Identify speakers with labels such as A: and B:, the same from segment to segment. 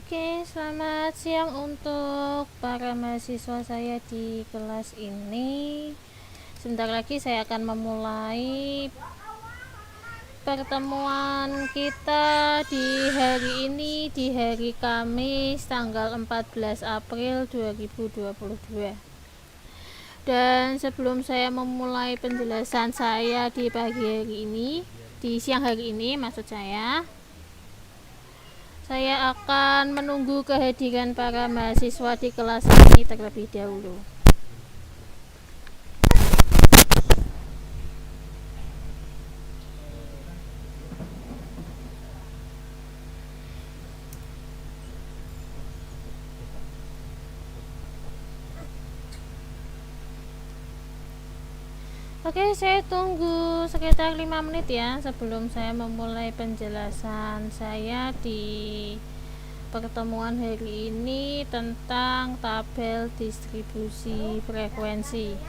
A: Oke, selamat siang untuk para mahasiswa saya di kelas ini. Sebentar lagi saya akan memulai pertemuan kita di hari ini, di hari Kamis tanggal 14 April 2022. Dan sebelum saya memulai penjelasan saya di pagi hari ini, di siang hari ini maksud saya akan menunggu kehadiran para mahasiswa di kelas ini terlebih dahulu. Oke, saya tunggu sekitar 5 menit ya sebelum saya memulai penjelasan saya di pertemuan hari ini tentang tabel distribusi frekuensi.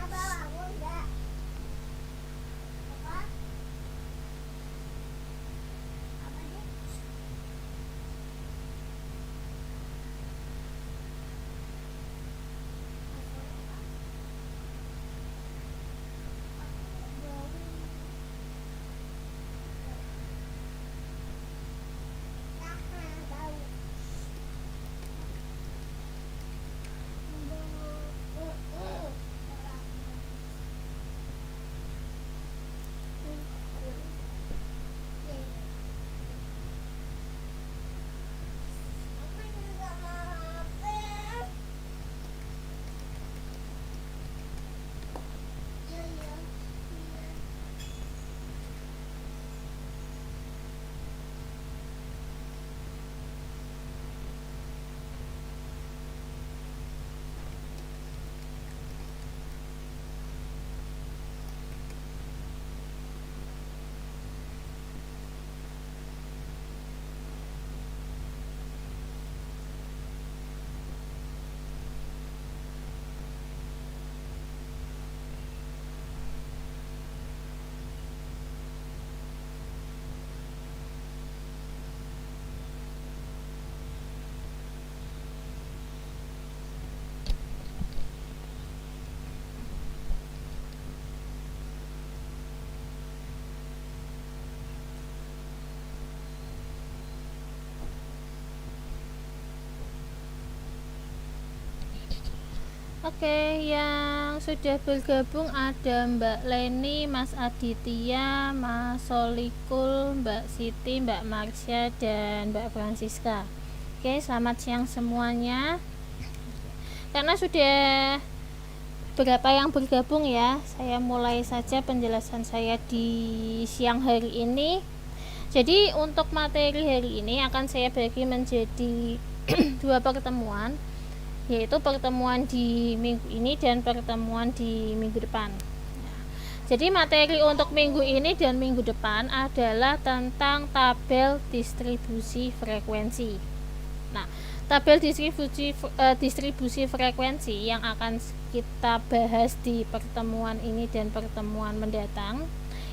A: Oke, yang sudah bergabung ada Mbak Leni, Mas Aditya, Mas Solikul, Mbak Siti, Mbak Marsha, dan Mbak Francisca. Oke, selamat siang semuanya. Karena sudah beberapa yang bergabung ya, saya mulai saja penjelasan saya di siang hari ini. Jadi untuk materi hari ini akan saya bagi menjadi dua pertemuan, yaitu pertemuan di minggu ini dan pertemuan di minggu depan. Jadi materi untuk minggu ini dan minggu depan adalah tentang tabel distribusi frekuensi. Nah, tabel distribusi frekuensi yang akan kita bahas di pertemuan ini dan pertemuan mendatang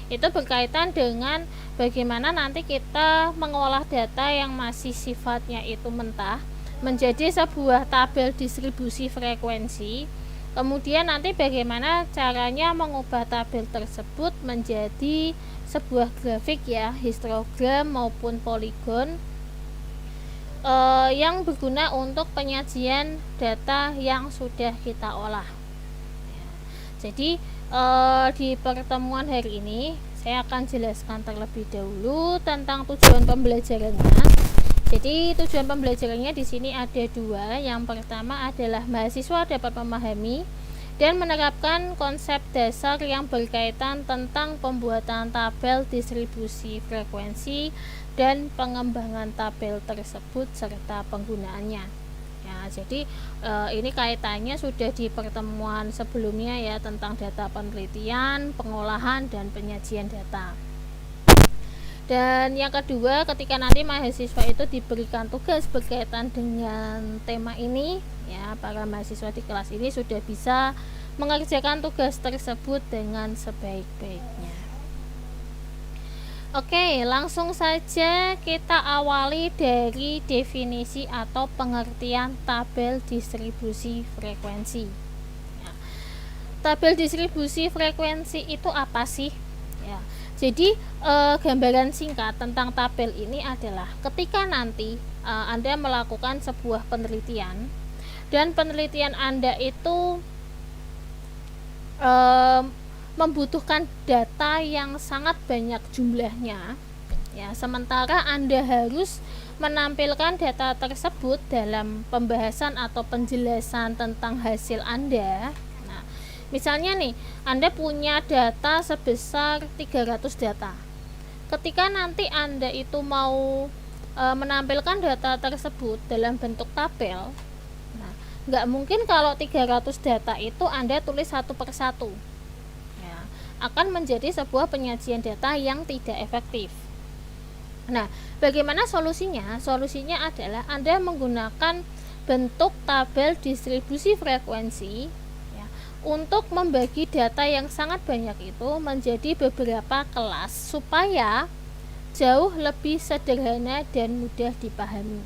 A: itu berkaitan dengan bagaimana nanti kita mengolah data yang masih sifatnya itu mentah menjadi sebuah tabel distribusi frekuensi. Kemudian nanti bagaimana caranya mengubah tabel tersebut menjadi sebuah grafik ya, histogram maupun poligon yang berguna untuk penyajian data yang sudah kita olah. Jadi di pertemuan hari ini saya akan jelaskan terlebih dahulu tentang tujuan pembelajarannya. Jadi tujuan pembelajarannya di sini ada dua. Yang pertama adalah mahasiswa dapat memahami dan menerapkan konsep dasar yang berkaitan tentang pembuatan tabel distribusi frekuensi dan pengembangan tabel tersebut serta penggunaannya. Ya, jadi ini kaitannya sudah di pertemuan sebelumnya ya tentang data penelitian, pengolahan dan penyajian data. Dan yang kedua, ketika nanti mahasiswa itu diberikan tugas berkaitan dengan tema ini, ya para mahasiswa di kelas ini sudah bisa mengerjakan tugas tersebut dengan sebaik-baiknya. Oke, langsung saja kita awali dari definisi atau pengertian tabel distribusi frekuensi. Ya, tabel distribusi frekuensi itu apa sih? Ya, jadi gambaran singkat tentang tabel ini adalah ketika nanti Anda melakukan sebuah penelitian dan penelitian Anda itu membutuhkan data yang sangat banyak jumlahnya, ya, sementara Anda harus menampilkan data tersebut dalam pembahasan atau penjelasan tentang hasil Anda. Nah, misalnya nih, Anda punya data sebesar 300 data. Ketika nanti Anda itu mau menampilkan data tersebut dalam bentuk tabel, nah, nggak mungkin kalau 300 data itu Anda tulis satu persatu, akan menjadi sebuah penyajian data yang tidak efektif. Nah, bagaimana solusinya? Solusinya adalah Anda menggunakan bentuk tabel distribusi frekuensi, ya, untuk membagi data yang sangat banyak itu menjadi beberapa kelas supaya jauh lebih sederhana dan mudah dipahami.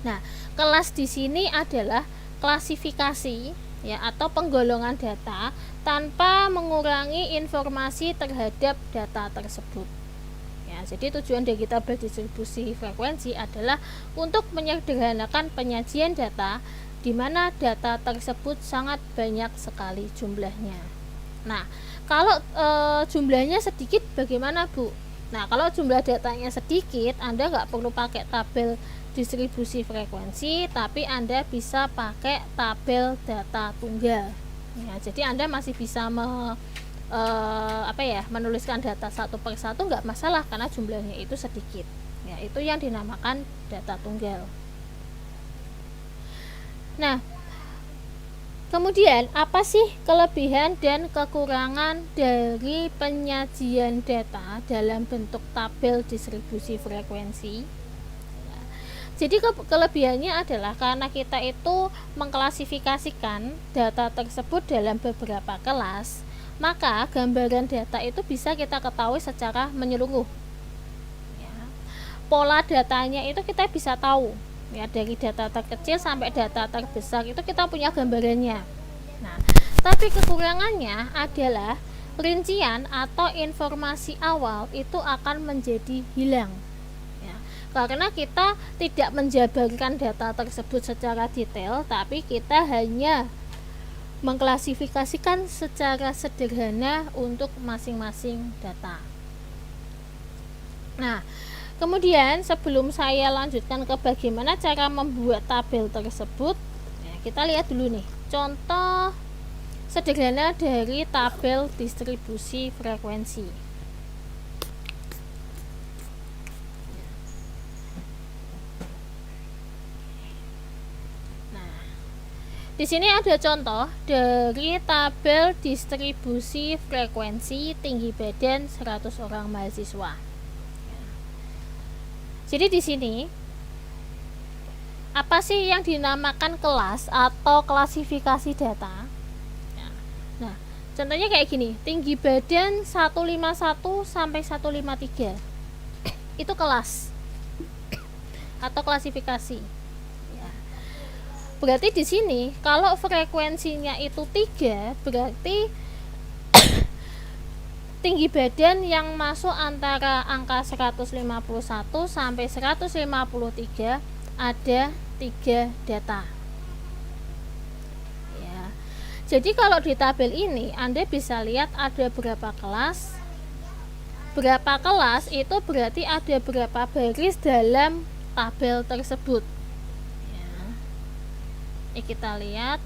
A: Nah, kelas di sini adalah klasifikasi, ya, atau penggolongan data tanpa mengurangi informasi terhadap data tersebut. Ya, jadi tujuan dari tabel distribusi frekuensi adalah untuk menyederhanakan penyajian data di mana data tersebut sangat banyak sekali jumlahnya. Nah, kalau jumlahnya sedikit bagaimana, Bu? Nah, kalau jumlah datanya sedikit, Anda nggak perlu pakai tabel distribusi frekuensi, tapi Anda bisa pakai tabel data tunggal. Ya, jadi Anda masih bisa menuliskan data satu per satu, nggak masalah karena jumlahnya itu sedikit. Ya, itu yang dinamakan data tunggal. Nah, kemudian apa sih kelebihan dan kekurangan dari penyajian data dalam bentuk tabel distribusi frekuensi? Jadi kelebihannya adalah karena kita itu mengklasifikasikan data tersebut dalam beberapa kelas, maka gambaran data itu bisa kita ketahui secara menyeluruh. Ya. Pola datanya itu kita bisa tahu, ya, dari data terkecil sampai data terbesar itu kita punya gambarannya. Nah, tapi kekurangannya adalah rincian atau informasi awal itu akan menjadi hilang. Karena kita tidak menjabarkan data tersebut secara detail, tapi kita hanya mengklasifikasikan secara sederhana untuk masing-masing data. Nah, kemudian sebelum saya lanjutkan ke bagaimana cara membuat tabel tersebut, ya, kita lihat dulu nih contoh sederhana dari tabel distribusi frekuensi. Di sini ada contoh dari tabel distribusi frekuensi tinggi badan 100 orang mahasiswa. Jadi di sini apa sih yang dinamakan kelas atau klasifikasi data? Nah, contohnya kayak gini, tinggi badan 151 sampai 153. Itu kelas atau klasifikasi. Berarti di sini kalau frekuensinya itu 3, berarti tinggi badan yang masuk antara angka 151 sampai 153 ada 3 data. Ya. Jadi kalau di tabel ini Anda bisa lihat ada berapa kelas. Berapa kelas itu berarti ada berapa baris dalam tabel tersebut. Kita lihat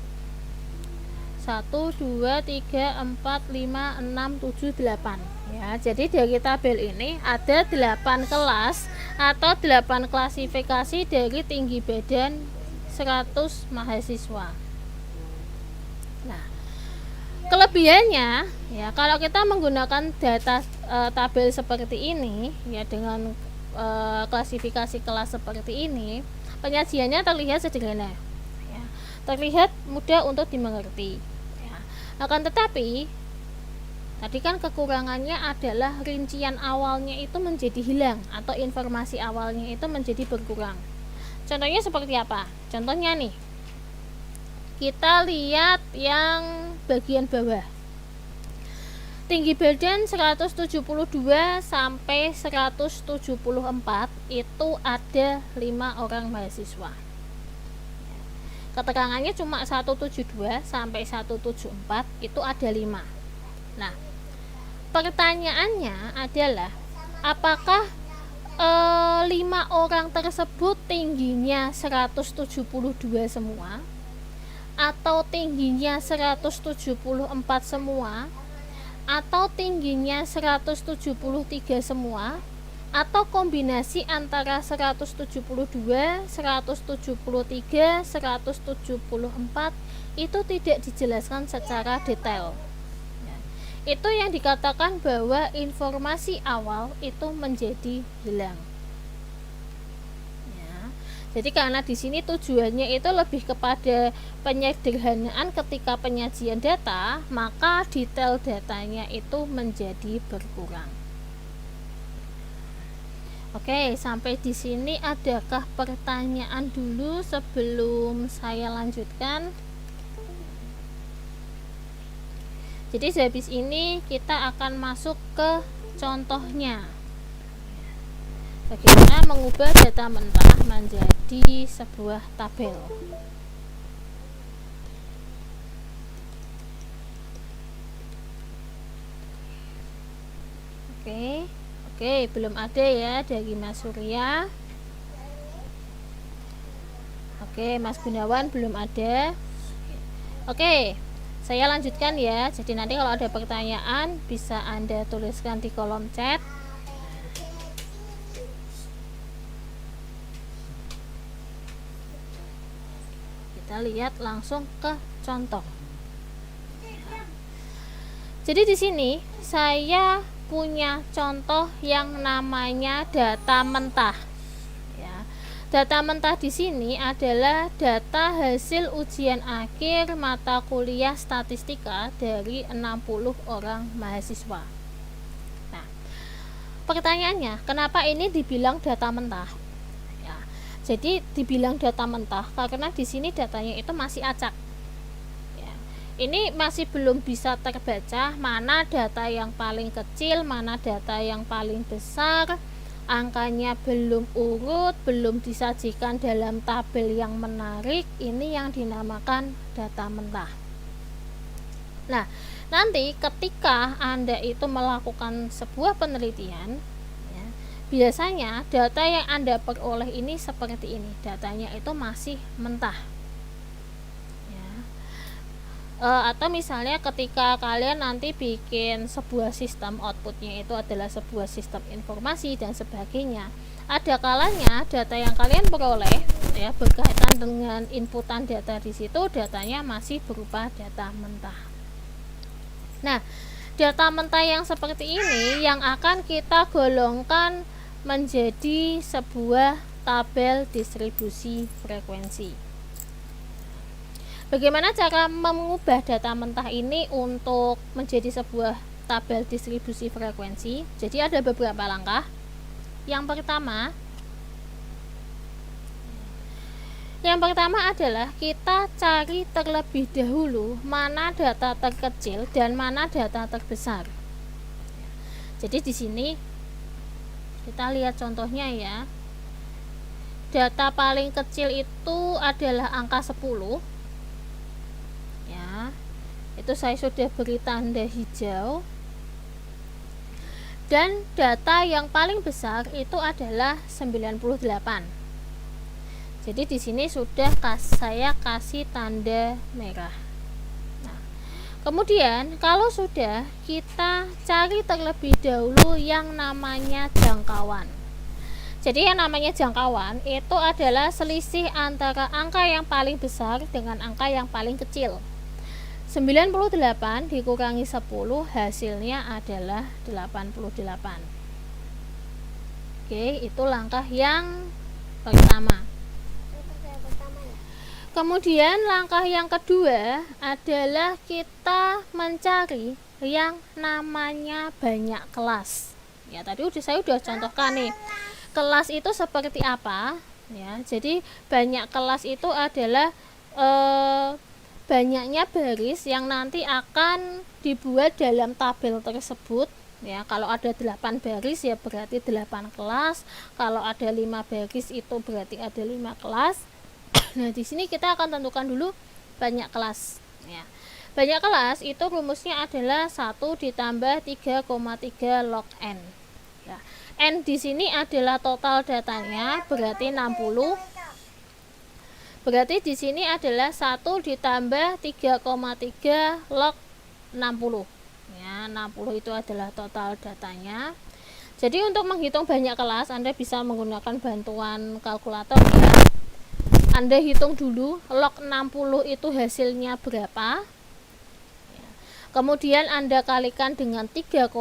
A: 1, 2, 3, 4, 5, 6, 7, 8. Ya, jadi dari tabel ini ada 8 kelas atau 8 klasifikasi dari tinggi badan 100 mahasiswa. Nah, kelebihannya, ya, kalau kita menggunakan data tabel seperti ini, ya, dengan klasifikasi kelas seperti ini, penyajiannya terlihat sederhana. Terlihat mudah untuk dimengerti, ya. Akan tetapi Tadi kan kekurangannya adalah rincian awalnya itu menjadi hilang atau informasi awalnya itu menjadi berkurang. Contohnya seperti apa? Contohnya nih, kita lihat yang bagian bawah. Tinggi badan 172 sampai 174 itu ada 5 orang mahasiswa. Keterangannya cuma 172 sampai 174 itu ada 5. Nah, pertanyaannya adalah apakah 5 orang tersebut tingginya 172 semua atau tingginya 174 semua atau tingginya 173 semua atau kombinasi antara 172, 173, 174 itu tidak dijelaskan secara detail. Itu yang dikatakan bahwa informasi awal itu menjadi hilang. Jadi karena di sini tujuannya itu lebih kepada penyederhanaan ketika penyajian data, maka detail datanya itu menjadi berkurang. Oke, sampai di sini adakah pertanyaan dulu sebelum saya lanjutkan? Jadi habis ini kita akan masuk ke contohnya. Bagaimana mengubah data mentah menjadi sebuah tabel. Oke, belum ada ya dari Mas Surya. Oke, Mas Gunawan belum ada. Oke, saya lanjutkan ya. Jadi nanti kalau ada pertanyaan bisa Anda tuliskan di kolom chat. Kita lihat langsung ke contoh. Jadi di sini saya punya contoh yang namanya data mentah. Ya. Data mentah di sini adalah data hasil ujian akhir mata kuliah statistika dari 60 orang mahasiswa. Nah, pertanyaannya, kenapa ini dibilang data mentah? Jadi dibilang data mentah karena di sini datanya itu masih acak. Ya. Ini masih belum bisa terbaca mana data yang paling kecil, mana data yang paling besar. Angkanya belum urut, belum disajikan dalam tabel yang menarik. Ini yang dinamakan data mentah. Nah, nanti ketika Anda itu melakukan sebuah penelitian, biasanya data yang Anda peroleh ini seperti ini, datanya itu masih mentah ya. Atau misalnya ketika kalian nanti bikin sebuah sistem, outputnya itu adalah sebuah sistem informasi dan sebagainya, ada kalanya data yang kalian peroleh ya berkaitan dengan inputan data di situ, datanya masih berupa data mentah. Nah, data mentah yang seperti ini yang akan kita golongkan menjadi sebuah tabel distribusi frekuensi. Bagaimana cara mengubah data mentah ini untuk menjadi sebuah tabel distribusi frekuensi? Jadi ada beberapa langkah. Yang pertama adalah kita cari terlebih dahulu mana data terkecil dan mana data terbesar. Jadi di sini kita lihat contohnya ya. Data paling kecil itu adalah angka 10. Ya. Itu saya sudah beri tanda hijau. Dan data yang paling besar itu adalah 98. Jadi di sini sudah saya kasih tanda merah. Kemudian kalau sudah, kita cari terlebih dahulu yang namanya jangkauan. Jadi yang namanya jangkauan itu adalah selisih antara angka yang paling besar dengan angka yang paling kecil. 98 dikurangi 10 hasilnya adalah 88. Oke, itu langkah yang pertama. Kemudian langkah yang kedua adalah kita mencari yang namanya banyak kelas. Ya, tadi saya udah contohkan nih. Kelas itu seperti apa? Ya, jadi banyak kelas itu adalah banyaknya baris yang nanti akan dibuat dalam tabel tersebut. Ya, kalau ada 8 baris ya berarti 8 kelas. Kalau ada 5 baris itu berarti ada 5 kelas. Nah, di sini kita akan tentukan dulu banyak kelas. Ya. Banyak kelas itu rumusnya adalah 1 ditambah 3,3 log n. Ya. N di sini adalah total datanya, berarti 60. Berarti di sini adalah 1 ditambah 3,3 log 60. Ya, 60 itu adalah total datanya. Jadi untuk menghitung banyak kelas Anda bisa menggunakan bantuan kalkulator ya. Anda hitung dulu log 60 itu hasilnya berapa. Kemudian Anda kalikan dengan 3,3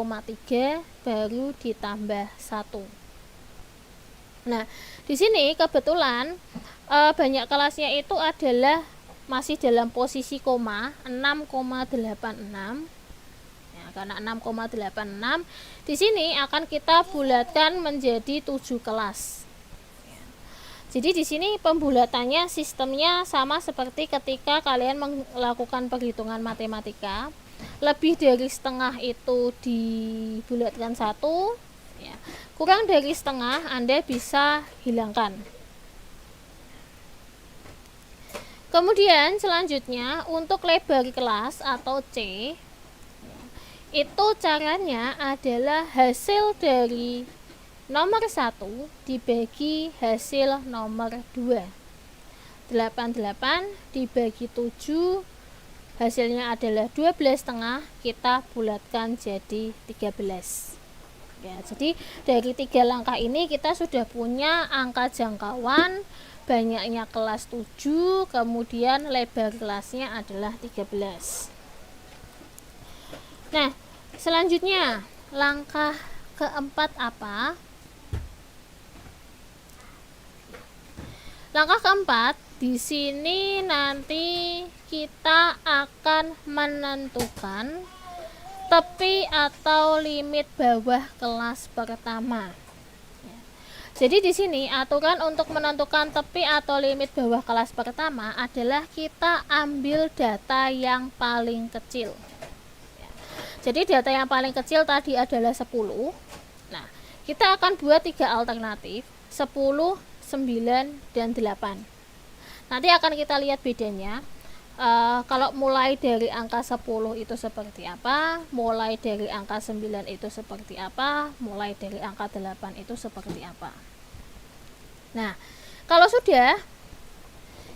A: baru ditambah 1. Nah, di sini kebetulan banyak kelasnya itu adalah masih dalam posisi koma 6,86. Ya, karena 6,86 di sini akan kita bulatkan menjadi 7 kelas. Jadi di sini pembulatannya sistemnya sama seperti ketika kalian melakukan perhitungan matematika. Lebih dari setengah itu dibulatkan 1 ya. Kurang dari setengah Anda bisa hilangkan. Kemudian selanjutnya untuk lebar kelas atau C itu caranya adalah hasil dari nomor 1 dibagi hasil nomor 2. 88 dibagi 7 hasilnya adalah 12,5, kita bulatkan jadi 13. Ya, jadi dari 3 langkah ini kita sudah punya angka jangkauan, banyaknya kelas 7, kemudian lebar kelasnya adalah 13. Nah, selanjutnya langkah keempat apa? Langkah keempat, di sini nanti kita akan menentukan tepi atau limit bawah kelas pertama. Jadi di sini aturan untuk menentukan tepi atau limit bawah kelas pertama adalah kita ambil data yang paling kecil. Jadi data yang paling kecil tadi adalah 10. Nah, kita akan buat 3 alternatif, 10, 9, dan 8. Nanti akan kita lihat bedanya. Kalau mulai dari angka 10 itu seperti apa, mulai dari angka 9 itu seperti apa, mulai dari angka 8 itu seperti apa. Nah, kalau sudah,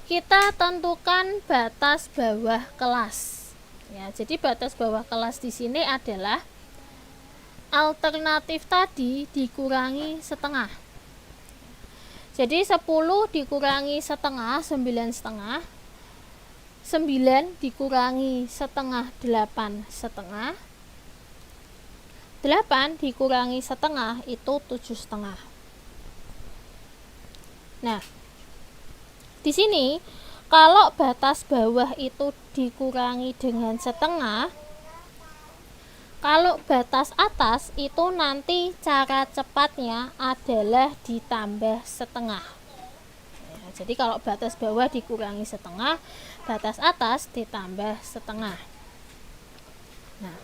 A: kita tentukan batas bawah kelas. Ya, jadi batas bawah kelas di sini adalah alternatif tadi dikurangi setengah. Jadi 10 dikurangi setengah 9,5, 9 dikurangi setengah 8,5, 8 dikurangi setengah itu 7,5. Nah, di sini kalau batas bawah itu dikurangi dengan setengah, kalau batas atas itu nanti cara cepatnya adalah ditambah setengah. Ya, jadi kalau batas bawah dikurangi setengah, batas atas ditambah setengah. Nah,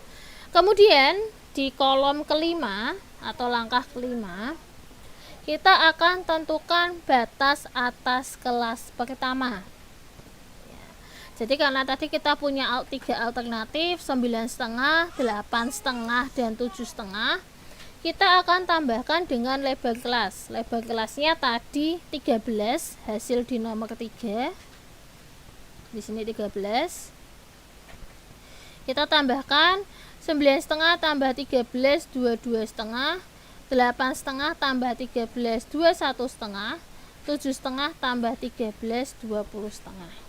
A: kemudian di kolom kelima atau langkah kelima, kita akan tentukan batas atas kelas pertama. Jadi karena tadi kita punya 3 alternatif 9,5, 8,5, dan 7,5, kita akan tambahkan dengan lebar kelas. Lebar kelasnya tadi 13, hasil di nomor 3. Di sini 13. Kita tambahkan 9,5 tambah 13 22,5, 8,5 tambah 13 21,5, 7,5 tambah 13 20,5.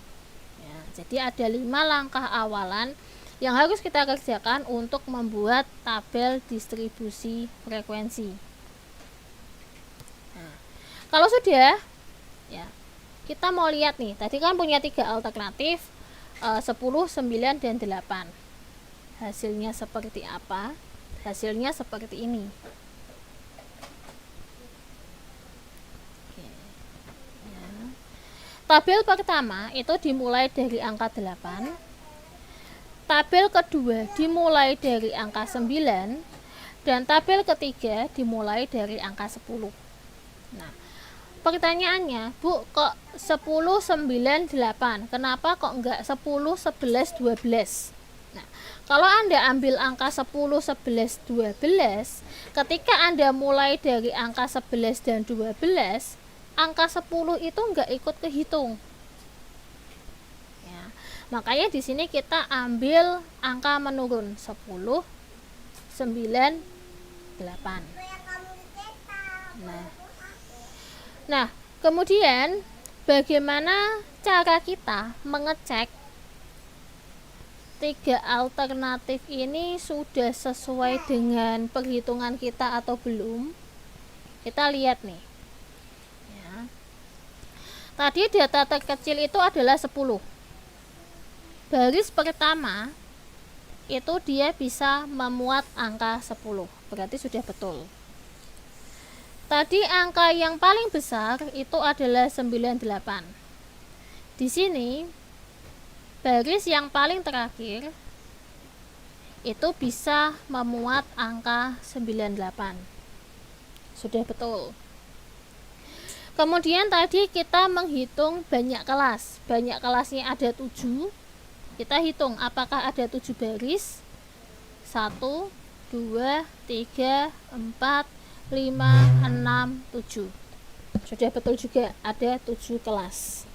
A: Jadi ada 5 langkah awalan yang harus kita kerjakan untuk membuat tabel distribusi frekuensi. Nah, kalau sudah, ya kita mau lihat nih. Tadi kan punya 3 alternatif, 10, 9, dan 8. hasilnya seperti apa? Hasilnya seperti ini. Oke. Ya. Tabel pertama itu dimulai dari angka 8. Tabel kedua dimulai dari angka 9. Dan tabel ketiga dimulai dari angka 10. Nah, pertanyaannya, Bu, kok 10, 9, 8? Kenapa kok enggak 10, 11, 12? Nah, kalau Anda ambil angka 10, 11, 12, ketika Anda mulai dari angka 11 dan 12, angka 10 itu enggak ikut kehitung. Ya, makanya di sini kita ambil angka menurun 10, 9, 8. Nah, kemudian bagaimana cara kita mengecek 3 alternatif ini sudah sesuai dengan perhitungan kita atau belum? Kita lihat nih. Ya. Tadi data terkecil itu adalah 10. Baris pertama itu dia bisa memuat angka 10, berarti sudah betul. Tadi angka yang paling besar itu adalah 98. Di sini baris yang paling terakhir itu bisa memuat angka 98. Sudah betul. Kemudian tadi kita menghitung banyak kelas. Banyak kelasnya ada 7. Kita hitung apakah ada 7 baris. 1, 2, 3, 4, 5, 6, 7. Sudah betul juga, ada 7 kelas.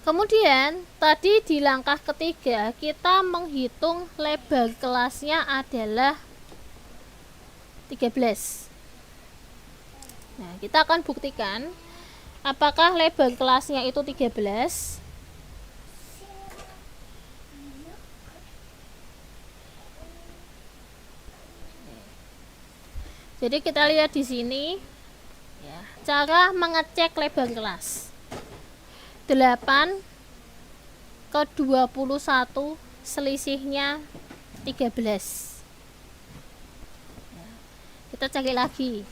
A: Kemudian tadi di langkah ketiga kita menghitung lebar kelasnya adalah 13. Nah, kita akan buktikan apakah lebar kelasnya itu 13. Jadi kita lihat di sini ya, cara mengecek lebar kelas. 8 ke 21 selisihnya 13. Ya, kita cari lagi.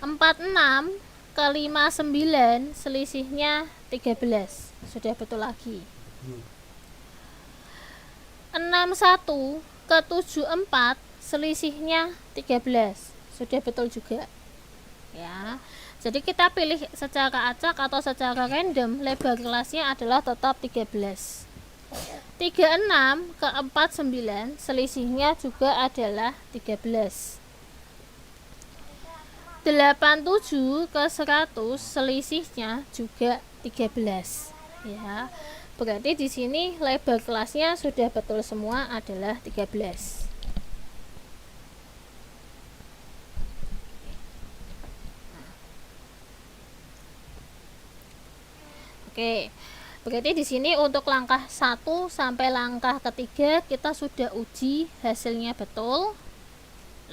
A: 46 ke 59 selisihnya 13. Sudah betul lagi. 61 ke 74 selisihnya 13. Sudah betul juga. Ya. Jadi kita pilih secara acak atau secara random, lebar kelasnya adalah tetap 13. 36 ke 49 selisihnya juga adalah 13. 87 ke 100 selisihnya juga 13. Ya. Berarti di sini lebar kelasnya sudah betul semua adalah 13. Oke, berarti di sini untuk langkah 1 sampai langkah ketiga kita sudah uji hasilnya betul.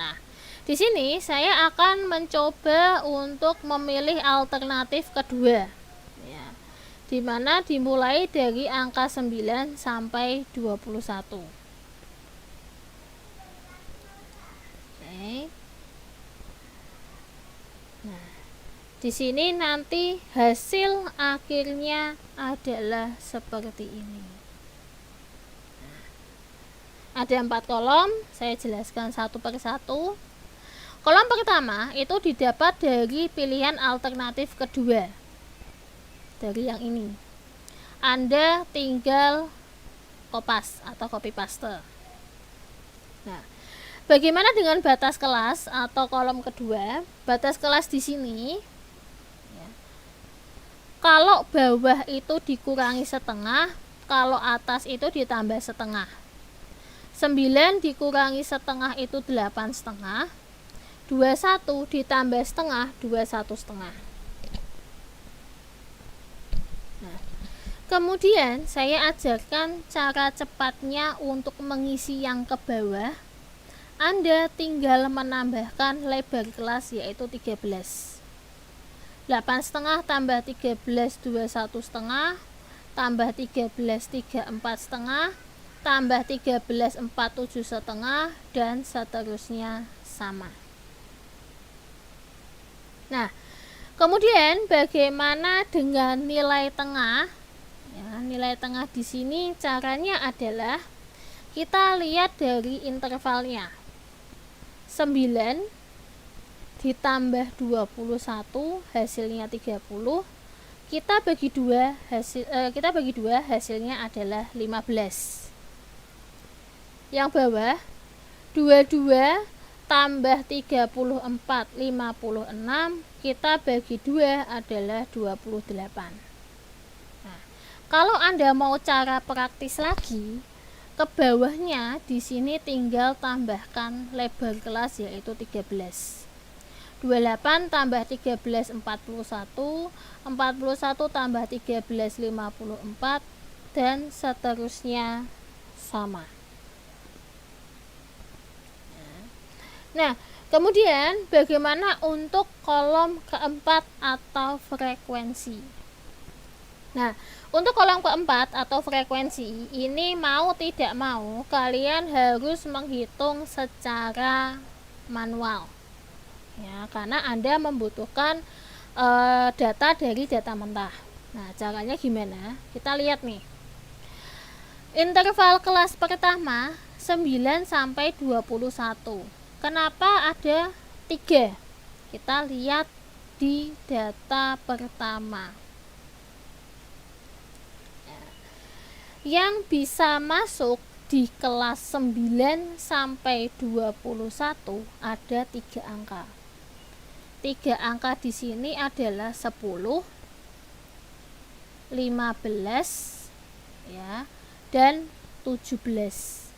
A: Nah, di sini saya akan mencoba untuk memilih alternatif kedua. Ya, di mana dimulai dari angka 9 sampai 21. Oke. Nah, di sini nanti hasil akhirnya adalah seperti ini. Ada 4 kolom, saya jelaskan satu per satu. Kolom pertama itu didapat dari pilihan alternatif kedua. Dari yang ini. Anda tinggal kopas atau copy paste. Nah, bagaimana dengan batas kelas atau kolom kedua? Batas kelas di sini kalau bawah itu dikurangi setengah, kalau atas itu ditambah setengah. 9 dikurangi setengah itu 8 setengah. 21 ditambah setengah, 21 setengah. Nah, kemudian saya ajarkan cara cepatnya untuk mengisi yang ke bawah. Anda tinggal menambahkan lebar kelas yaitu 13. 8 setengah tambah 13 21 setengah tambah 13 34 setengah tambah 13 4 7 setengah dan seterusnya sama. Nah, kemudian bagaimana dengan nilai tengah? Ya, nilai tengah di sini caranya adalah kita lihat dari intervalnya. 9 ditambah 21 hasilnya 30. Kita bagi 2 hasilnya adalah 15. Yang bawah 22 tambah 34 56, kita bagi 2 adalah 28. Nah, kalau Anda mau cara praktis lagi, ke bawahnya di sini tinggal tambahkan lebar kelas yaitu 13. 28 tambah 13 41, 41 tambah 13 54 dan seterusnya sama. Nah, kemudian bagaimana untuk kolom keempat atau frekuensi? Nah, untuk kolom keempat atau frekuensi ini mau tidak mau kalian harus menghitung secara manual. Ya, karena Anda membutuhkan data dari data mentah. Nah, caranya gimana? Kita lihat nih. Interval kelas pertama 9 sampai 21. Kenapa ada 3? Kita lihat di data pertama. Yang bisa masuk di kelas 9 sampai 21 ada 3 angka. 3 angka di sini adalah 10, 15 ya, dan 17.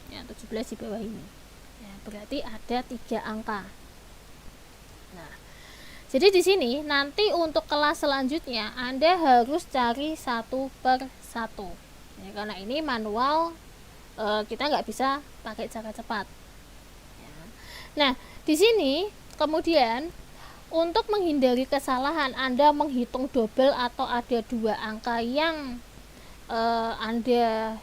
A: Ya, 17 di bawah ini. Ya, berarti ada 3 angka. Nah, jadi di sini nanti untuk kelas selanjutnya Anda harus cari satu per satu. Ya, karena ini manual, kita nggak bisa pakai cara cepat. Ya. Nah, di sini kemudian untuk menghindari kesalahan Anda menghitung double atau ada 2 angka yang Anda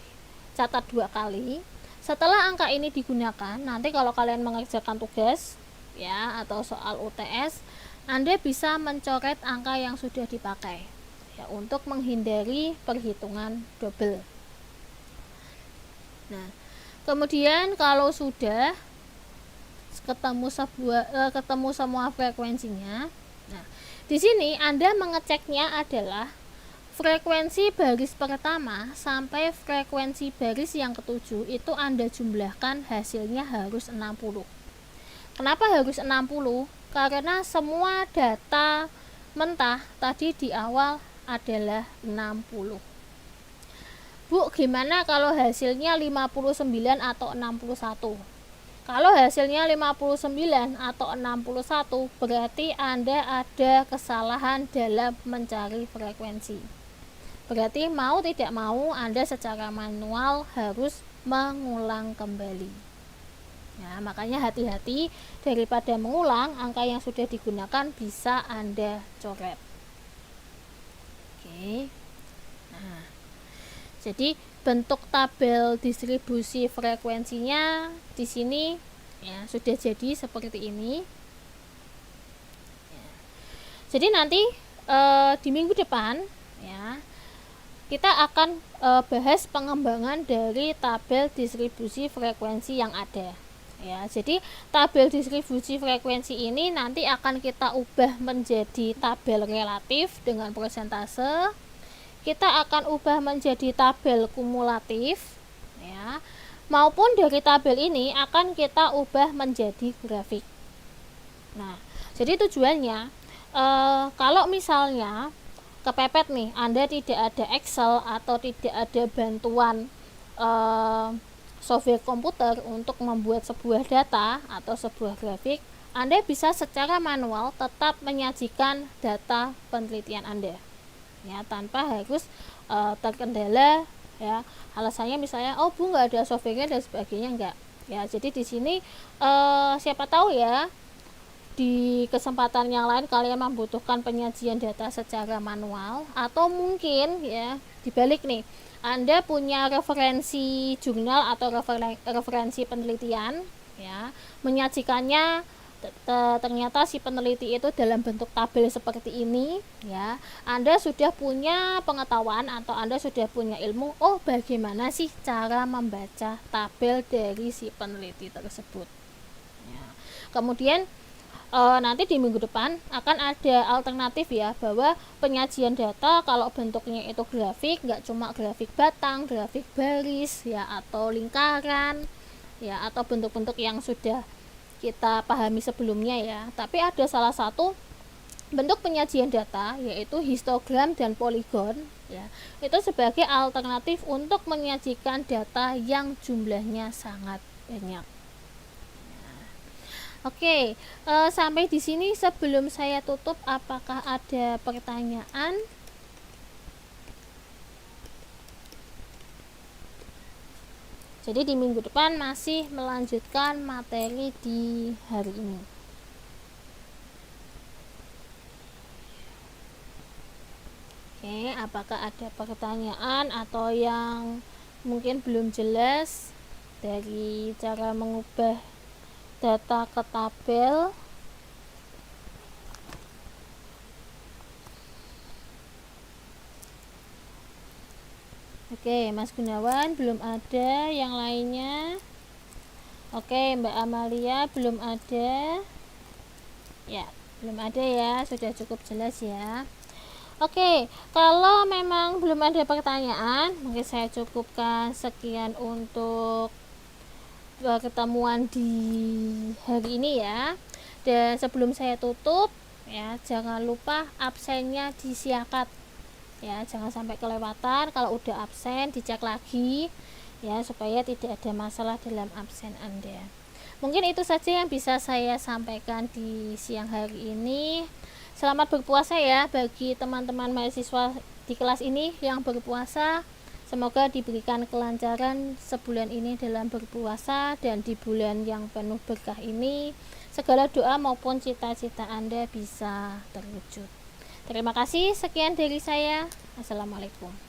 A: catat 2 kali. Setelah angka ini digunakan, nanti kalau kalian mengerjakan tugas ya atau soal UTS, Anda bisa mencoret angka yang sudah dipakai ya, untuk menghindari perhitungan double. Nah, kemudian kalau sudah ketemu semua frekuensinya, nah di sini Anda mengeceknya adalah frekuensi baris pertama sampai frekuensi baris yang ketujuh itu Anda jumlahkan, hasilnya harus 60. Kenapa harus 60? Karena semua data mentah tadi di awal adalah 60. Bu, gimana kalau hasilnya 59 atau 61? Kalau hasilnya 59 atau 61 berarti Anda ada kesalahan dalam mencari frekuensi. Berarti mau tidak mau Anda secara manual harus mengulang kembali. Ya, makanya hati-hati, daripada mengulang, angka yang sudah digunakan bisa Anda coret. Oke. Nah, jadi bentuk tabel distribusi frekuensinya di sini ya sudah jadi seperti ini. Ya. Jadi nanti di minggu depan ya kita akan bahas pengembangan dari tabel distribusi frekuensi yang ada. Ya, jadi tabel distribusi frekuensi ini nanti akan kita ubah menjadi tabel relatif dengan persentase. Kita akan ubah menjadi tabel kumulatif, ya, maupun dari tabel ini akan kita ubah menjadi grafik. Nah, jadi tujuannya kalau misalnya kepepet nih, Anda tidak ada Excel atau tidak ada bantuan software komputer untuk membuat sebuah data atau sebuah grafik, Anda bisa secara manual tetap menyajikan data penelitian Anda ya, tanpa harus terkendala ya. Alasannya misalnya Bu nggak ada softwarenya dan sebagainya, enggak ya. Jadi di sini siapa tahu ya di kesempatan yang lain kalian membutuhkan penyajian data secara manual, atau mungkin ya dibalik nih, Anda punya referensi jurnal atau referensi penelitian ya, menyajikannya ternyata si peneliti itu dalam bentuk tabel seperti ini ya, Anda sudah punya pengetahuan atau Anda sudah punya ilmu, oh bagaimana sih cara membaca tabel dari si peneliti tersebut ya. Kemudian nanti di minggu depan akan ada alternatif ya, bahwa penyajian data kalau bentuknya itu grafik, nggak cuma grafik batang, grafik baris ya, atau lingkaran ya, atau bentuk-bentuk yang sudah kita pahami sebelumnya ya, tapi ada salah satu bentuk penyajian data yaitu histogram dan poligon ya, itu sebagai alternatif untuk menyajikan data yang jumlahnya sangat banyak. Oke, sampai di sini sebelum saya tutup, apakah ada pertanyaan? Jadi di minggu depan masih melanjutkan materi di hari ini. Oke, apakah ada pertanyaan atau yang mungkin belum jelas dari cara mengubah data ke tabel? Oke, Mas Gunawan belum ada, yang lainnya? Oke, Mbak Amalia belum ada. Ya, belum ada ya, sudah cukup jelas ya. Oke, kalau memang belum ada pertanyaan, mungkin saya cukupkan sekian untuk pertemuan di hari ini ya. Dan sebelum saya tutup ya, jangan lupa absennya disiakat ya, jangan sampai kelewatan. Kalau udah absen dicek lagi ya, supaya tidak ada masalah dalam absen Anda. Mungkin itu saja yang bisa saya sampaikan di siang hari ini. Selamat berpuasa ya bagi teman-teman mahasiswa di kelas ini yang berpuasa. Semoga diberikan kelancaran sebulan ini dalam berpuasa, dan di bulan yang penuh berkah ini segala doa maupun cita-cita Anda bisa terwujud. Terima kasih, sekian dari saya. Assalamualaikum.